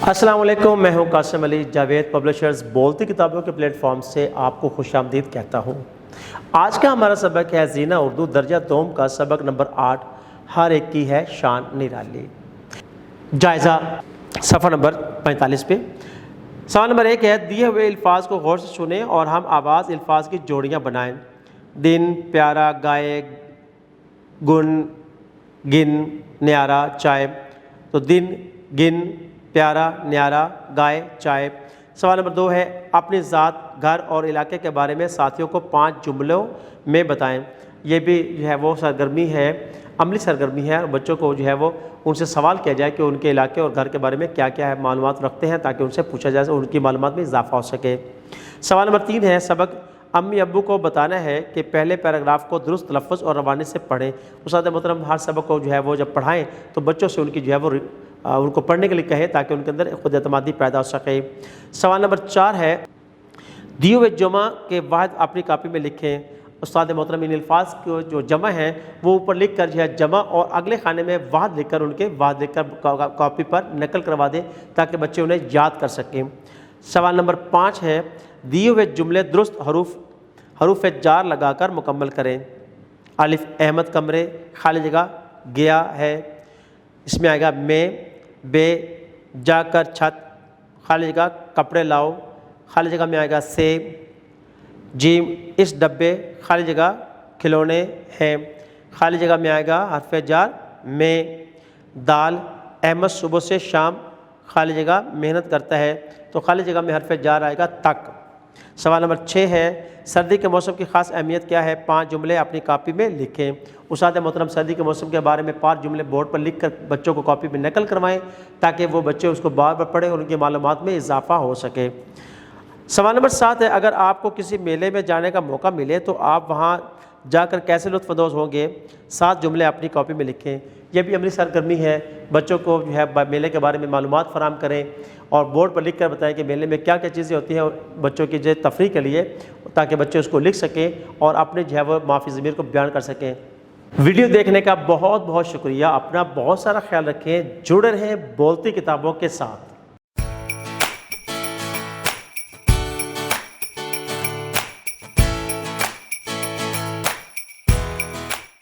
السلام علیکم، میں ہوں قاسم علی جاوید پبلشرز بولتی کتابوں کے پلیٹ فارم سے آپ کو خوش آمدید کہتا ہوں۔ آج کا ہمارا سبق ہے زینہ اردو درجہ دوم کا سبق نمبر 8، ہر ایک کی ہے شان نرالی۔ جائزہ صفحہ نمبر 45 پہ سوال نمبر 1 ہے، دیے ہوئے الفاظ کو غور سے سنیں اور ہم آواز الفاظ کی جوڑیاں بنائیں۔ دن، پیارا، گائے، گن، گن، نیارا، چائے۔ تو دن، گن، پیارا، نیارا، گائے، چائے۔ سوال نمبر 2 ہے، اپنی ذات، گھر اور علاقے کے بارے میں ساتھیوں کو 5 جملوں میں بتائیں۔ یہ بھی جو ہے وہ سرگرمی ہے، عملی سرگرمی ہے، اور بچوں کو جو ہے وہ ان سے سوال کیا جائے کہ ان کے علاقے اور گھر کے بارے میں کیا کیا ہے معلومات رکھتے ہیں، تاکہ ان سے پوچھا جائے اور ان کی معلومات میں اضافہ ہو سکے۔ سوال نمبر 3 ہے، سبق امی ابو کو بتانا ہے کہ پہلے پیراگراف کو درست تلفظ اور روانی سے پڑھیں۔ استاد محترم ہر سبق کو جو ہے وہ جب پڑھائیں تو بچوں سے ان کی جو ہے وہ ان کو پڑھنے کے لیے کہیں تاکہ ان کے اندر خود اعتمادی پیدا ہو سکے۔ سوال نمبر 4 ہے، دیے ہوئے جمع کے واحد اپنی کاپی میں لکھیں۔ استاد محترم ان الفاظ کے جو جمع ہیں وہ اوپر لکھ کر جو ہے جمع اور اگلے خانے میں واحد لکھ کر ان کے واحد لکھ کر کاپی پر نقل کروا دیں تاکہ بچے انہیں یاد کر سکیں۔ سوال نمبر 5 ہے، دیے ہوئے جملے درست حروف جار لگا کر مکمل کریں۔ الف، احمد کمرے، خالی جگہ گیا ہے، اس میں آئے گا میں، بے، جا کر چھت، خالی جگہ کپڑے لاؤ، خالی جگہ میں آئے گا سے، جیم، اس ڈبے، خالی جگہ کھلونے ہیں، خالی جگہ میں آئے گا حرف جار میں، دال، احمد صبح سے شام، خالی جگہ محنت کرتا ہے، تو خالی جگہ میں حرف جار آئے گا تک۔ سوال نمبر 6 ہے، سردی کے موسم کی خاص اہمیت کیا ہے؟ 5 جملے اپنی کاپی میں لکھیں۔ استاد محترم سردی کے موسم کے بارے میں 5 جملے بورڈ پر لکھ کر بچوں کو کاپی میں نقل کروائیں تاکہ وہ بچے اس کو بار بار پڑھیں اور ان کی معلومات میں اضافہ ہو سکے۔ سوال نمبر 7 ہے، اگر آپ کو کسی میلے میں جانے کا موقع ملے تو آپ وہاں جا کر کیسے لطف اندوز ہوں گے؟ 7 جملے اپنی کاپی میں لکھیں۔ یہ بھی عملی سرگرمی ہے، بچوں کو جو ہے میلے کے بارے میں معلومات فراہم کریں اور بورڈ پر لکھ کر بتائیں کہ میلے میں کیا کیا چیزیں ہوتی ہیں اور بچوں کی جو تفریح کے لیے، تاکہ بچے اس کو لکھ سکیں اور اپنے جو ہے وہ ما فی ضمیر کو بیان کر سکیں۔ ویڈیو دیکھنے کا بہت بہت شکریہ، اپنا بہت سارا خیال رکھیں، جڑے رہیں بولتی کتابوں کے ساتھ۔